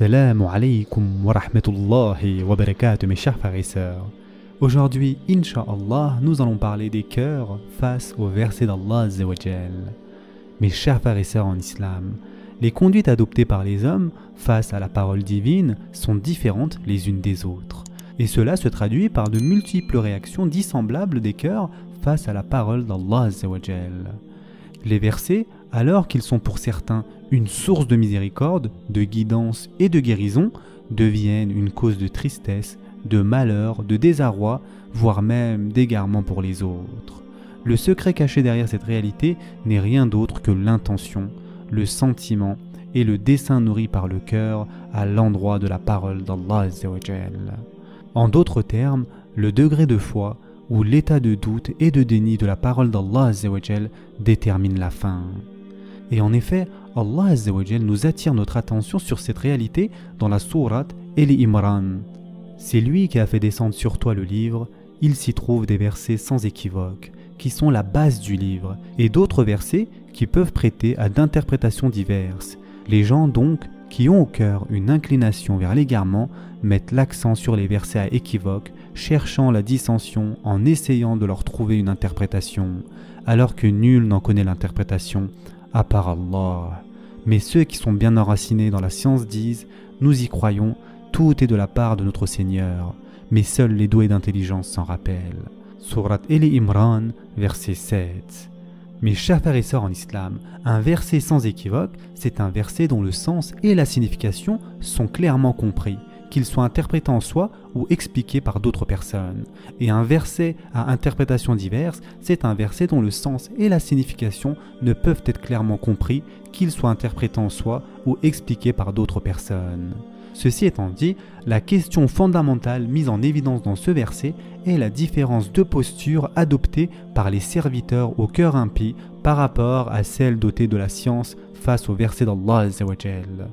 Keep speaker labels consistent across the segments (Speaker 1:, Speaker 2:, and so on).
Speaker 1: Assalamu alaikum wa rahmatullahi wa barakatuh mes chers frères et sœurs. Aujourd'hui, Inch'Allah, nous allons parler des cœurs face au verset d'Allah Azza wa Jal. Mes chers frères et sœurs en islam, les conduites adoptées par les hommes face à la parole divine sont différentes les unes des autres. Et cela se traduit par de multiples réactions dissemblables des cœurs face à la parole d'Allah Azza wa Jal. Les versets, alors qu'ils sont pour certains une source de miséricorde, de guidance et de guérison, deviennent une cause de tristesse, de malheur, de désarroi, voire même d'égarement pour les autres. Le secret caché derrière cette réalité n'est rien d'autre que l'intention, le sentiment et le dessein nourri par le cœur à l'endroit de la parole d'Allah Azza wa Jal. En d'autres termes, le degré de foi ou l'état de doute et de déni de la parole d'Allah Azza wa Jal détermine la fin. Et en effet, Allah Azza wa Jal nous attire notre attention sur cette réalité dans la sourate Al-Imran. C'est lui qui a fait descendre sur toi le livre, il s'y trouve des versets sans équivoque, qui sont la base du livre, et d'autres versets qui peuvent prêter à d'interprétations diverses. Les gens donc, qui ont au cœur une inclination vers l'égarement, mettent l'accent sur les versets à équivoque, cherchant la dissension en essayant de leur trouver une interprétation, alors que nul n'en connaît l'interprétation, à part Allah. Mais ceux qui sont bien enracinés dans la science disent « Nous y croyons, tout est de la part de notre Seigneur, mais seuls les doués d'intelligence s'en rappellent. » Sourate Al-Imran, verset 7. Mes chers frères et sœurs en islam, un verset sans équivoque, c'est un verset dont le sens et la signification sont clairement compris, qu'il soit interprété en soi ou expliqué par d'autres personnes. Et un verset à interprétation diverse, c'est un verset dont le sens et la signification ne peuvent être clairement compris, qu'il soit interprété en soi ou expliqué par d'autres personnes. Ceci étant dit, la question fondamentale mise en évidence dans ce verset est la différence de posture adoptée par les serviteurs au cœur impie par rapport à celle dotée de la science face au verset d'Allah Azza wa Jal.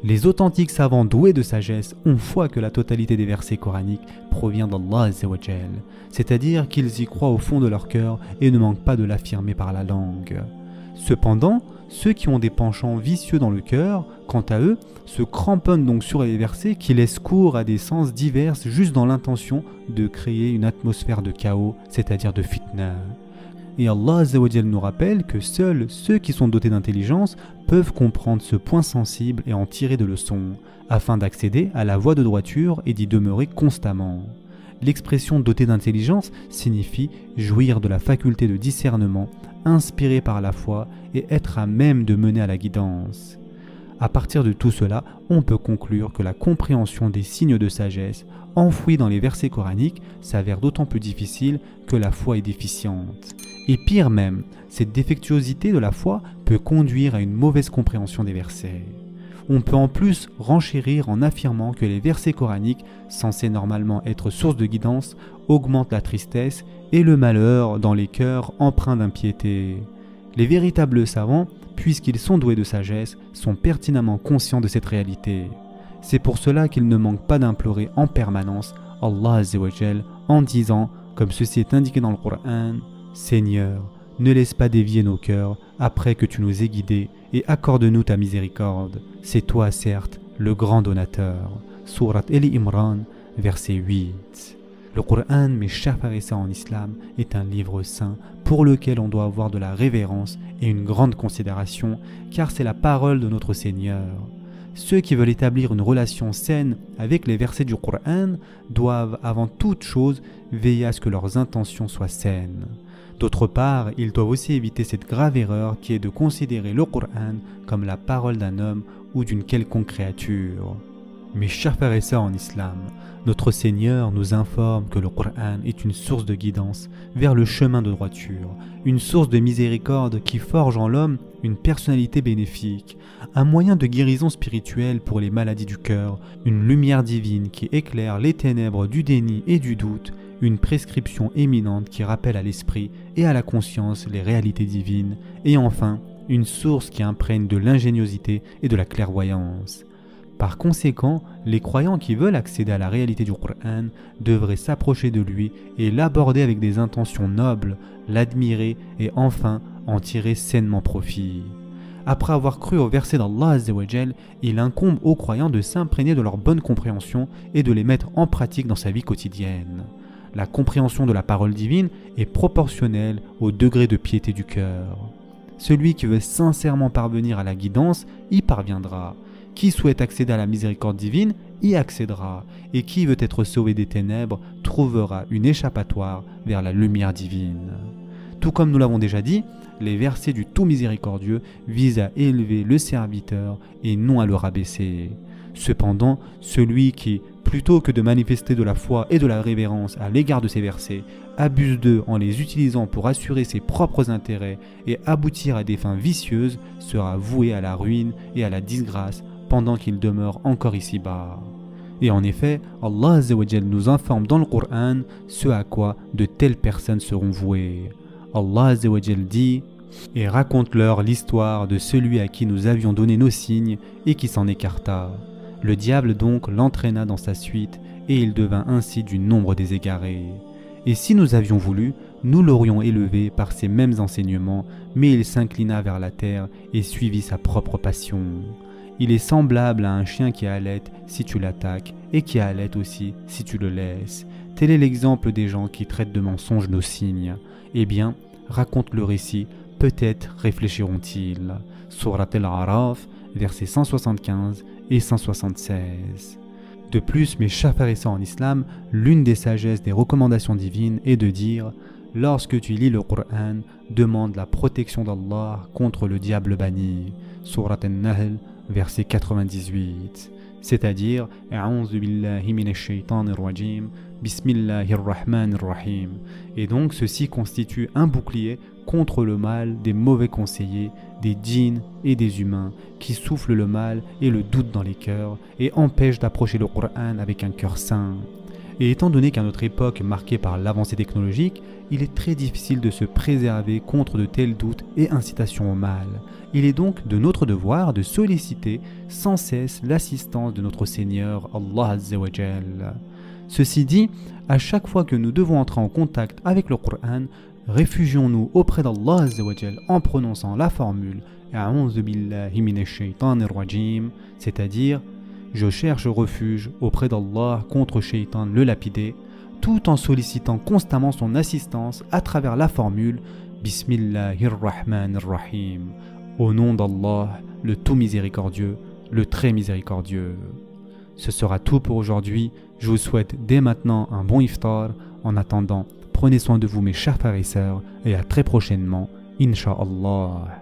Speaker 1: Les authentiques savants doués de sagesse ont foi que la totalité des versets coraniques provient d'Allah Azza wa Jal, c'est-à-dire qu'ils y croient au fond de leur cœur et ne manquent pas de l'affirmer par la langue. Cependant, ceux qui ont des penchants vicieux dans le cœur, quant à eux, se cramponnent donc sur les versets qui laissent cours à des sens divers juste dans l'intention de créer une atmosphère de chaos, c'est-à-dire de fitna. Et Allah Azza wa Jal nous rappelle que seuls ceux qui sont dotés d'intelligence peuvent comprendre ce point sensible et en tirer des leçons, afin d'accéder à la voie de droiture et d'y demeurer constamment. L'expression doté d'intelligence signifie jouir de la faculté de discernement, inspiré par la foi et être à même de mener à la guidance. À partir de tout cela, on peut conclure que la compréhension des signes de sagesse enfouis dans les versets coraniques s'avère d'autant plus difficile que la foi est déficiente. Et pire même, cette défectuosité de la foi peut conduire à une mauvaise compréhension des versets. On peut en plus renchérir en affirmant que les versets coraniques, censés normalement être source de guidance, augmentent la tristesse et le malheur dans les cœurs empreints d'impiété. Les véritables savants, puisqu'ils sont doués de sagesse, sont pertinemment conscients de cette réalité. C'est pour cela qu'ils ne manquent pas d'implorer en permanence Allah Azza wa Jal en disant, comme ceci est indiqué dans le Coran, « Seigneur, ne laisse pas dévier nos cœurs après que tu nous aies guidés et accorde-nous ta miséricorde. C'est toi, certes, le grand donateur. » Sourate Al-Imran, verset 8. Le Coran, mes chers frères et sœurs en islam, est un livre saint pour lequel on doit avoir de la révérence et une grande considération, car c'est la parole de notre Seigneur. Ceux qui veulent établir une relation saine avec les versets du Coran doivent avant toute chose veiller à ce que leurs intentions soient saines. D'autre part, ils doivent aussi éviter cette grave erreur qui est de considérer le Coran comme la parole d'un homme ou d'une quelconque créature. Mes chers frères et sœurs en islam, notre Seigneur nous informe que le Coran est une source de guidance vers le chemin de droiture, une source de miséricorde qui forge en l'homme une personnalité bénéfique, un moyen de guérison spirituelle pour les maladies du cœur, une lumière divine qui éclaire les ténèbres du déni et du doute, une prescription éminente qui rappelle à l'esprit et à la conscience les réalités divines, et enfin, une source qui imprègne de l'ingéniosité et de la clairvoyance. Par conséquent, les croyants qui veulent accéder à la réalité du Coran devraient s'approcher de lui et l'aborder avec des intentions nobles, l'admirer et enfin en tirer sainement profit. Après avoir cru au verset d'Allah Azza wa Jal, il incombe aux croyants de s'imprégner de leur bonne compréhension et de les mettre en pratique dans sa vie quotidienne. La compréhension de la parole divine est proportionnelle au degré de piété du cœur. Celui qui veut sincèrement parvenir à la guidance y parviendra. Qui souhaite accéder à la miséricorde divine y accédera. Et qui veut être sauvé des ténèbres trouvera une échappatoire vers la lumière divine. Tout comme nous l'avons déjà dit, les versets du tout miséricordieux visent à élever le serviteur et non à le rabaisser. Cependant, celui qui, plutôt que de manifester de la foi et de la révérence à l'égard de ces versets, abuse d'eux en les utilisant pour assurer ses propres intérêts et aboutir à des fins vicieuses, sera voué à la ruine et à la disgrâce pendant qu'il demeure encore ici-bas. Et en effet, Allah Azza wa Jal nous informe dans le Coran ce à quoi de telles personnes seront vouées. Allah Azza wa Jal dit « Et raconte-leur l'histoire de celui à qui nous avions donné nos signes et qui s'en écarta. Le diable donc l'entraîna dans sa suite et il devint ainsi du nombre des égarés. Et si nous avions voulu, nous l'aurions élevé par ces mêmes enseignements, mais il s'inclina vers la terre et suivit sa propre passion. Il est semblable à un chien qui halète si tu l'attaques et qui halète aussi si tu le laisses. Tel est l'exemple des gens qui traitent de mensonges nos signes. Eh bien, raconte le récit, peut-être réfléchiront-ils. Surat Al-A'raf, versets 175 et 176. De plus, mes chers frères et sœurs en islam, l'une des sagesses des recommandations divines est de dire « Lorsque tu lis le Coran, demande la protection d'Allah contre le diable banni. » Surat An-Nahl, verset 98. C'est-à-dire « A'oudhu billahi minash shaitanir rajim, bismillahir rahmanir rahim » Et donc ceci constitue un bouclier contre le mal des mauvais conseillers, des djinns et des humains qui soufflent le mal et le doute dans les cœurs et empêchent d'approcher le Coran avec un cœur sain. Et étant donné qu'à notre époque marquée par l'avancée technologique, il est très difficile de se préserver contre de tels doutes et incitations au mal. Il est donc de notre devoir de solliciter sans cesse l'assistance de notre Seigneur Allah Azza wa Jal. Ceci dit, à chaque fois que nous devons entrer en contact avec le Coran, réfugions-nous auprès d'Allah Azza wa Jal en prononçant la formule A'oudhu billahi minash shaitanir rajim, c'est-à-dire je cherche refuge auprès d'Allah contre Shaitan le lapidé, tout en sollicitant constamment son assistance à travers la formule Bismillahir Rahmanir Rahim, au nom d'Allah, le tout miséricordieux, le très miséricordieux. Ce sera tout pour aujourd'hui. Je vous souhaite dès maintenant un bon iftar. En attendant, prenez soin de vous mes chers frères et sœurs et à très prochainement, Inch'Allah.